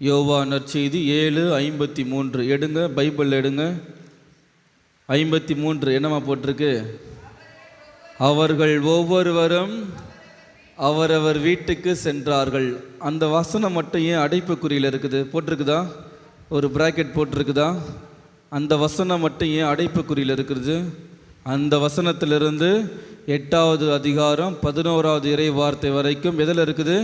யோவான் நற்செய்தி 7:53 எடுங்க, பைபிள் எடுங்க. 53 என்னமா போட்டிருக்கு? அவர்கள் ஒவ்வொருவரும் அவரவர் வீட்டுக்கு சென்றார்கள். அந்த வசனம் மட்டும் ஏன் அடைப்புக்குறியில் இருக்குது? போட்டிருக்குதா? ஒரு பிராக்கெட் போட்டிருக்குதா? அந்த வசனம் மட்டும் ஏன் அடைப்புக்குறியில் இருக்குது? அந்த வசனத்திலிருந்து 8வது அதிகாரம் 11வது இறை வார்த்தை வரைக்கும் எதில் இருக்குது?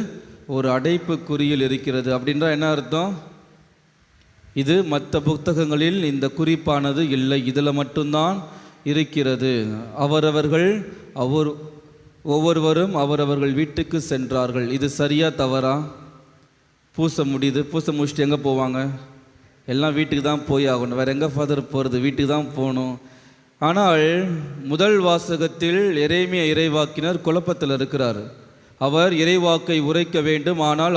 ஒரு அடைப்புக்குறியில் இருக்கிறது. அப்படின்றா என்ன அர்த்தம்? இது மற்ற புத்தகங்களில் இந்த குறிப்பானது இல்லை, இதில் மட்டும்தான் இருக்கிறது. அவரவர்கள் ஒவ்வொருவரும் அவரவர்கள் வீட்டுக்கு சென்றார்கள். இது சரியா தவறா? பூச முடிச்சுட்டு எங்கே போவாங்க? எல்லாம் வீட்டுக்கு தான் போய் ஆகணும். வேறு எங்கே ஃபாதர் போகிறது? வீட்டுக்கு தான் போகணும். ஆனால் முதல் வாசகத்தில் எரேமியா இறைவாக்கினர் குழப்பத்தில் இருக்கிறார். அவர் இறைவாக்கை உரைக்க வேண்டும், ஆனால்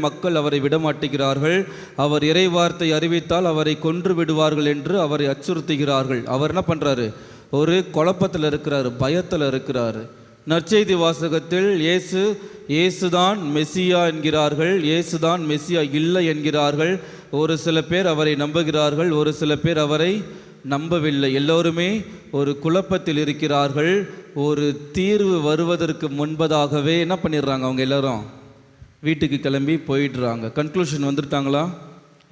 மக்கள் அவரை விடமாட்டுகிறார்கள். அவர் இறைவார்த்தை அறிவித்தால் அவரை கொன்று விடுவார்கள் என்று அவரை அச்சுறுத்துகிறார்கள். அவர் என்ன பண்ணுறாரு? ஒரு குழப்பத்தில் இருக்கிறார், பயத்தில் இருக்கிறார். நற்செய்தி வாசகத்தில் இயேசுதான் மெசியா என்கிறார்கள், இயேசுதான் மெசியா இல்லை என்கிறார்கள். ஒரு சில பேர் அவரை நம்புகிறார்கள், ஒரு சில பேர் அவரை நம்பவில்லை. எல்லோருமே ஒரு குழப்பத்தில் இருக்கிறார்கள். ஒரு தீர்வு வருவதற்கு முன்பதாகவே என்ன பண்ணிடுறாங்க? அவங்க எல்லாரும் வீட்டுக்கு கிளம்பி போயிடுறாங்க. கன்க்ளூஷன் வந்துட்டாங்களா?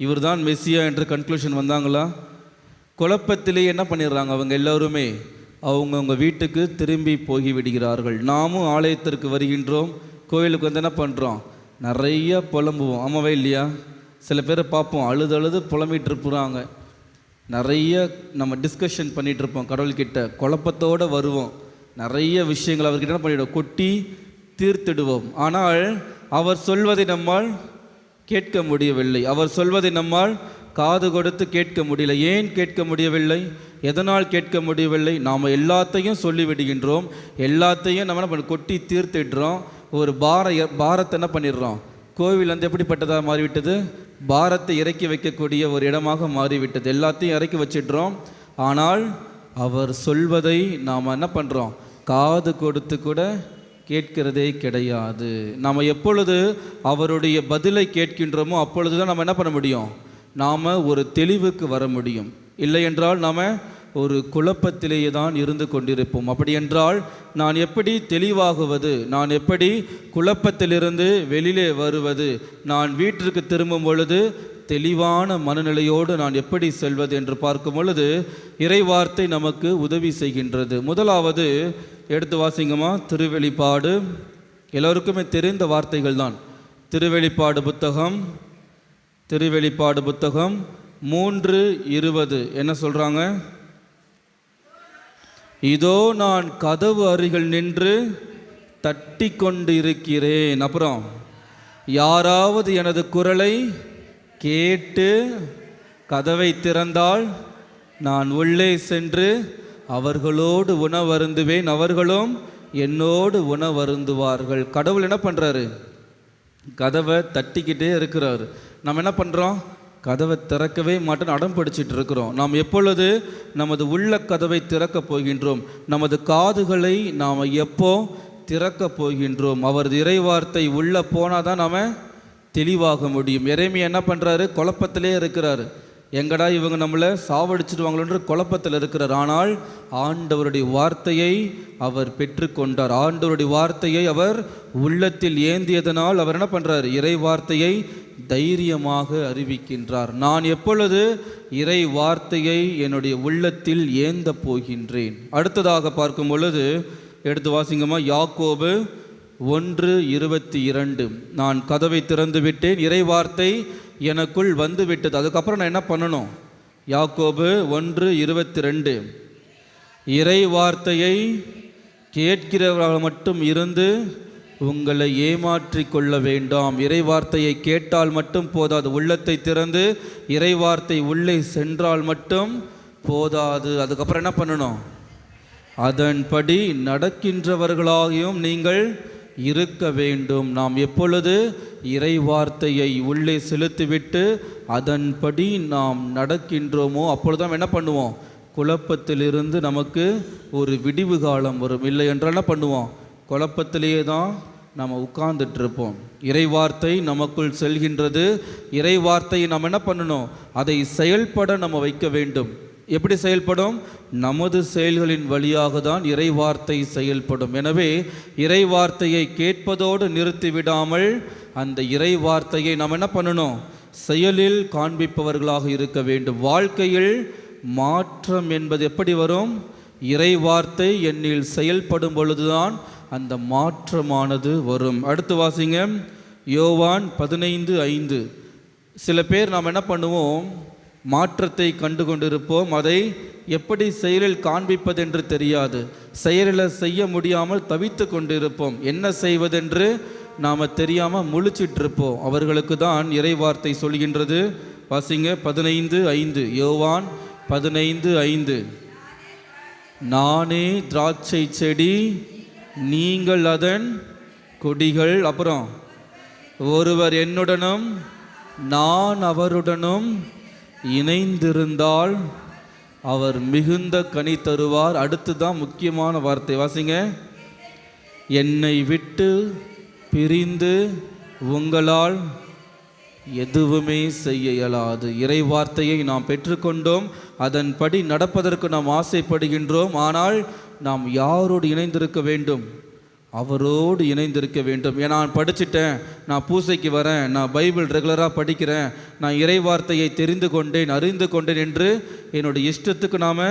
இவர் தான் மெஸ்ஸியா என்ற கன்க்ளூஷன் வந்தாங்களா? குழப்பத்திலே என்ன பண்ணிடுறாங்க? அவங்க எல்லோருமே அவங்கவுங்க வீட்டுக்கு திரும்பி போகி விடுகிறார்கள். நாமும் ஆலயத்திற்கு வருகின்றோம், கோயிலுக்கு வந்து என்ன பண்ணுறோம்? நிறைய புலம்புவோம். ஆமாவே இல்லையா? சில பேரை பார்ப்போம், அழுது புலம்பிகிட்டு இருப்பாங்க. நிறைய நம்ம டிஸ்கஷன் பண்ணிகிட்டு இருப்போம் கடவுள்கிட்ட, குழப்பத்தோடு வருவோம். நிறைய விஷயங்கள் அவர்கிட்ட என்ன பண்ணிவிடுவோம்? கொட்டி தீர்த்திடுவோம். ஆனால் அவர் சொல்வதை நம்மால் கேட்க முடியவில்லை. அவர் சொல்வதை நம்மால் காது கொடுத்து கேட்க முடியல. ஏன் கேட்க முடியவில்லை? எதனால் கேட்க முடியவில்லை? நாம் எல்லாத்தையும் சொல்லிவிடுகின்றோம், எல்லாத்தையும் நம்ம என்ன பண்ண கொட்டி தீர்த்திடுறோம். ஒரு பாரத்தை என்ன பண்ணிடுறோம்? கோவில் வந்து எப்படிப்பட்டதாக மாறிவிட்டது? பாரத்தை இறக்கி வைக்கக்கூடிய ஒரு இடமாக மாறிவிட்டது. எல்லாத்தையும் இறக்கி வச்சிடுறோம். ஆனால் அவர் சொல்வதை நாம் என்ன பண்ணுறோம்? காது கொடுத்து கூட கேட்கிறதே கிடையாது. நாம் எப்பொழுது அவருடைய பதிலை கேட்கின்றோமோ அப்பொழுது தான் நம்ம என்ன பண்ண முடியும்? நாம் ஒரு தெளிவுக்கு வர முடியும். இல்லை என்றால் நாம் ஒரு குழப்பத்திலேயே தான் இருந்து கொண்டிருப்போம். அப்படி என்றால் நான் எப்படி தெளிவாகுவது? நான் எப்படி குழப்பத்திலிருந்து வெளியிலே வருவது? நான் வீட்டிற்கு திரும்பும் பொழுது தெளிவான மனநிலையோடு நான் எப்படி செல்வது என்று பார்க்கும் பொழுது இறைவார்த்தை நமக்கு உதவி செய்கின்றது. முதலாவது எடுத்து வாசிங்கம்மா, திருவெளிப்பாடு. எல்லோருக்குமே தெரிந்த வார்த்தைகள் தான். திருவெளிப்பாடு புத்தகம் 3:20 என்ன சொல்கிறாங்க? இதோ நான் கதவு அருகில் நின்று தட்டி கொண்டு இருக்கிறேன். அப்புறம் யாராவது எனது குரலை கேட்டு கதவை திறந்தால் நான் உள்ளே சென்று அவர்களோடு உணவருந்துவேன், அவர்களும் என்னோடு உணவருந்துவார்கள். கடவுள் என்ன பண்ணுறாரு? கதவை தட்டிக்கிட்டே இருக்கிறார். நம்ம என்ன பண்ணுறோம்? கதவை திறக்கவே மாட்டோம், அடம் பிடிச்சிட்டு இருக்கிறோம். நாம் எப்பொழுது நமது உள்ள கதவை திறக்கப் போகின்றோம்? நமது காதுகளை நாம் எப்போ திறக்கப் போகின்றோம்? அவரது இறைவார்த்தை உள்ளே போனால் தான் நாம் தெளிவாக முடியும். எரேமியா என்ன பண்ணுறாரு? குழப்பத்திலே இருக்கிறார். எங்கடா இவங்க நம்மளை சாவடிச்சிடுவாங்களோன்ற குழப்பத்தில் இருக்கிறார். ஆனால் ஆண்டவருடைய வார்த்தையை அவர் பெற்றுக்கொண்டார். ஆண்டவருடைய வார்த்தையை அவர் உள்ளத்தில் ஏந்தியதனால் அவர் என்ன பண்ணுறார்? இறை வார்த்தையை தைரியமாக அறிவிக்கின்றார். நான் எப்பொழுது இறை வார்த்தையை என்னுடைய உள்ளத்தில் ஏந்த போகின்றேன்? அடுத்ததாக பார்க்கும் பொழுது எடுத்து வாசிங்கம்மா, யாக்கோபு 1:22. நான் கதவை திறந்து விட்டேன், இறை வார்த்தை எனக்குள் வந்து விட்டது. அதுக்கப்புறம் நான் என்ன பண்ணணும்? யாக்கோபு 1:22. இறை வார்த்தையை கேட்கிறவர்கள் மட்டும் இருந்து உங்களை ஏமாற்றி கொள்ள வேண்டாம். இறை வார்த்தையை கேட்டால் மட்டும் போதாது, உள்ளத்தை திறந்து இறை வார்த்தை உள்ளே சென்றால் மட்டும் போதாது. அதுக்கப்புறம் என்ன பண்ணணும்? அதன்படி நடக்கின்றவர்களாகியும் நீங்கள் இருக்க வேண்டும். நாம் எப்பொழுது இறை வார்த்தையை உள்ளே செலுத்திவிட்டு அதன்படி நாம் நடக்கின்றோமோ அப்பொழுதுதான் என்ன பண்ணுவோம்? குழப்பத்திலிருந்து நமக்கு ஒரு விடிவு காலம் வரும். இல்லை என்றால் என்ன பண்ணுவோம்? குழப்பத்திலேயே தான் நம்ம உட்கார்ந்துட்டு இருப்போம். இறைவார்த்தை நமக்குள் செல்கின்றது. இறைவார்த்தையை நம்ம என்ன பண்ணணும்? அதை செயல்பட நம்ம வைக்க வேண்டும். எப்படி செயல்படும்? நமது செயல்களின் வழியாக தான் இறைவார்த்தை செயல்படும். எனவே இறைவார்த்தையை கேட்பதோடு நிறுத்திவிடாமல் அந்த இறைவார்த்தையை நாம் என்ன பண்ணணும்? செயலில் காண்பிப்பவர்களாக இருக்க வேண்டும். வாழ்க்கையில் மாற்றம் என்பது எப்படி வரும்? இறைவார்த்தை என்னில் செயல்படும் பொழுதுதான் அந்த மாற்றமானது வரும். அடுத்து வாசிங்க, யோவான் 15:5. சில பேர் நாம் என்ன பண்ணுவோம்? மாற்றத்தை கண்டு கொண்டிருப்போம். அதை எப்படி செயலில் காண்பிப்பதென்று தெரியாது. செயலில் செய்ய முடியாமல் தவித்து கொண்டிருப்போம். என்ன செய்வதென்று நாம் தெரியாமல் முழிச்சிட்ருப்போம். அவர்களுக்கு தான் இறைவார்த்தை சொல்கின்றது. வாசிங்க 15:5. யோவான் 15:5. நானே திராட்சை செடி, நீங்கள் அதன் கொடிகள். அப்புறம் ஒருவர் என்னுடனும் நான் அவருடனும் இணைந்திருந்தால் அவர் மிகுந்த கனி தருவார். அடுத்து தான் முக்கியமான வார்த்தை, வாசிங்க. என்னை விட்டு பிரிந்து உங்களால் எதுவுமே செய்ய இயலாது. இறை வார்த்தையை நாம் பெற்றுக்கொண்டோம், அதன்படி நடப்பதற்கு நாம் ஆசைப்படுகின்றோம். ஆனால் நாம் யாரோடு இணைந்திருக்க வேண்டும்? அவரோடு இணைந்திருக்க வேண்டும். ஏன்னா நான் படிச்சுட்டேன், நான் பூசைக்கு வரேன், நான் பைபிள் ரெகுலராக படிக்கிறேன், நான் இறை வார்த்தையை தெரிந்து கொண்டேன், அறிந்து கொண்டேன் என்று என்னுடைய இஷ்டத்துக்கு நாம்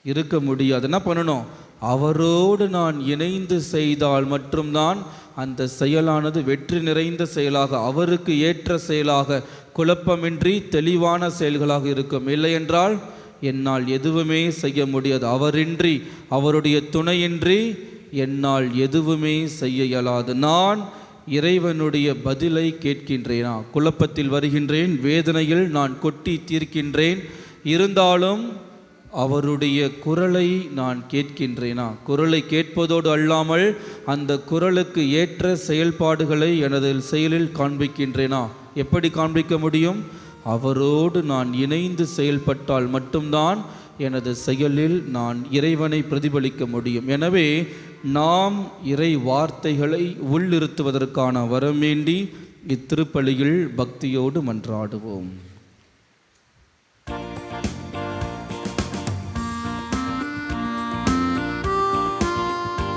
இருக்க முடியாது. என்ன பண்ணணும்? அவரோடு நான் இணைந்து செய்தால் மட்டும்தான் அந்த செயலானது வெற்றி நிறைந்த செயலாக, அவருக்கு ஏற்ற செயலாக, குழப்பமின்றி தெளிவான செயல்களாக இருக்கும். இல்லை என்றால் என்னால் எதுவுமே செய்ய முடியாது. அவரின்றி, அவருடைய துணையின்றி என்னால் எதுவுமே செய்ய இயலாது. நான் இறைவனுடைய பதிலை கேட்கின்றேனா? குழப்பத்தில் வருகின்றேன், வேதனையில் நான் கொட்டி தீர்க்கின்றேன், இருந்தாலும் அவருடைய குரலை நான் கேட்கின்றேனா? குரலை கேட்பதோடு அல்லாமல் அந்த குரலுக்கு ஏற்ற செயல்பாடுகளை எனது செயலில் காண்பிக்கின்றேனா? எப்படி காண்பிக்க முடியும்? அவரோடு நான் இணைந்து செயல்பட்டால் மட்டும்தான் எனது செயலில் நான் இறைவனை பிரதிபலிக்க முடியும். எனவே நாம் இறை வார்த்தைகளை உள்ளிருத்துவதற்கான வரம் வேண்டி இத்திருப்பலியில் பக்தியோடு மன்றாடுவோம்.